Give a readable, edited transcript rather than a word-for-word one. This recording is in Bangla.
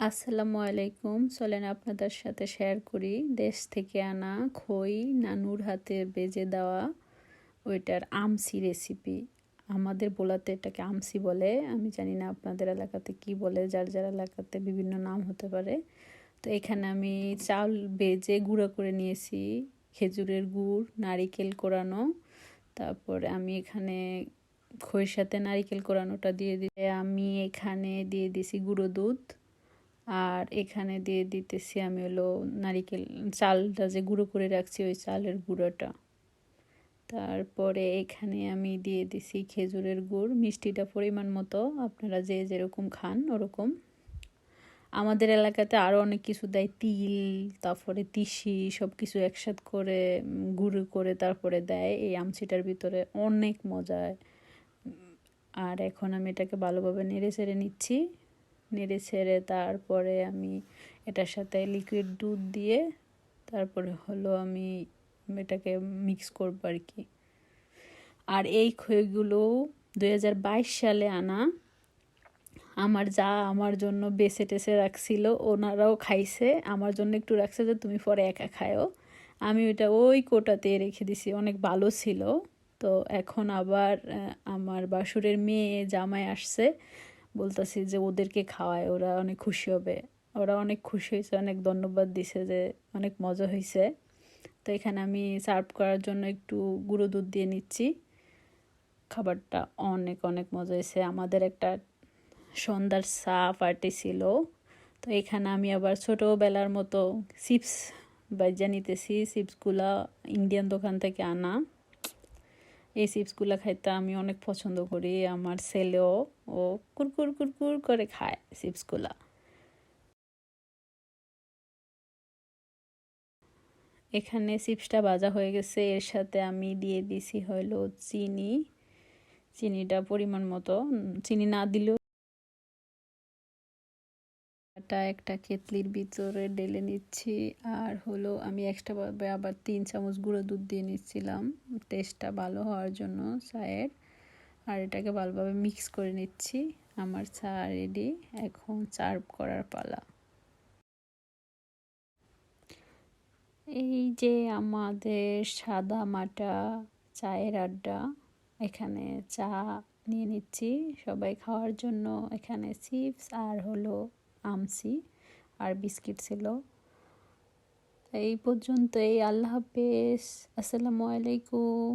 আসসালামু আলাইকুম। চলেন আপনাদের সাথে শেয়ার করি দেশ থেকে আনা খই নানুর হাতে বেজে দেওয়া ওইটার আমসি রেসিপি। আমাদের বোলাতে এটাকে আমসি বলে, আমি জানি না আপনাদের এলাকাতে কি বলে, যার যার এলাকাতে বিভিন্ন নাম হতে পারে। তো এখানে আমি চাউল বেজে গুঁড়ো করে নিয়েছি, খেজুরের গুড়, নারিকেল কোরানো, তারপরে আমি এখানে খইয়ের সাথে নারিকেল কোরানোটা দিয়ে আমি এখানে দিয়ে দিছি গুঁড়ো দুধ, আর এখানে দিয়ে দিতেছি আমি হলো নারিকেল চালটা যে গুঁড়ো করে রাখছি ওই চালের গুঁড়োটা। তারপরে এখানে আমি দিয়ে দিছি খেজুরের গুড়, মিষ্টিটা পরিমাণ মতো, আপনারা যে যেরকম খান ওরকম। আমাদের এলাকাতে আরও অনেক কিছু দেয়, তিল, তারপরে তিসি, সব কিছু একসাথ করে গুঁড়ো করে তারপরে দেয় এই আমচিটার ভিতরে, অনেক মজায়। আর এখন আমি এটাকে ভালোভাবে নেড়ে চেড়ে নিচ্ছি। নেড়ে ছেড়ে তারপরে আমি এটার সাথে লিকুইড দুধ দিয়ে তারপরে হলো আমি এটাকে মিক্স করবো আর কি। আর এই খইগুলো 2022 সালে আনা। আমার জন্য বেছে টেছে রাখছিল, ওনারাও খাইছে, আমার জন্য একটু রাখছে যে তুমি পরে একা খায়ও। আমি ওইটা ওই কোটাতে রেখে দিছি, অনেক ভালো ছিল। তো এখন আবার আমার বাসুরের মেয়ে জামাই আসছে, বলতেছি যে ওদেরকে খাওয়ায়, ওরা অনেক খুশি হবে। ওরা অনেক খুশি হয়েছে, অনেক ধন্যবাদ দিছে যে অনেক মজা হয়েছে। তো এখানে আমি সার্ভ করার জন্য একটু গুঁড়ো দুধ দিয়ে নিচ্ছি। খাবারটা অনেক অনেক মজা হয়েছে। আমাদের একটা সন্ধ্যার চা পার্টি ছিল। তো এখানে আমি আবার ছোটোবেলার মতো চিপস বাজা নিতেছি। চিপসগুলা ইন্ডিয়ান দোকান থেকে আনা। এই চিপসগুলো খাইতে আমি অনেক পছন্দ করি, আমার ছেলেও, ও কুরকুর কুরকুর করে খায় চিপসগুলা। এখানে চিপসটা ভাজা হয়ে গেছে, এর সাথে আমি দিয়ে দিছি হলো চিনি। চিনিটা পরিমাণ মতো, চিনি না দিলেও এটা একটা কেতলির ভিতরে ঢেলে নিচ্ছি। আর হলো আমি এক্সট্রাভাবে আবার 3 চামচ গুঁড়ো দুধ দিয়ে নিচ্ছিলাম টেস্টটা ভালো হওয়ার জন্য চায়ের। আর এটাকে ভালোভাবে মিক্স করে নিচ্ছি। আমার চা রেডি, এখন সার্ভ করার পালা। এই যে আমাদের সাদা মাটা চায়ের আড্ডা, এখানে চা নিয়ে নিচ্ছি সবাই খাওয়ার জন্য। এখানে চিপস আর হলো আমসি আর বিস্কিট ছিল। এই পর্যন্তই, আল্লাহ হাফেজ, আসসালামু আলাইকুম।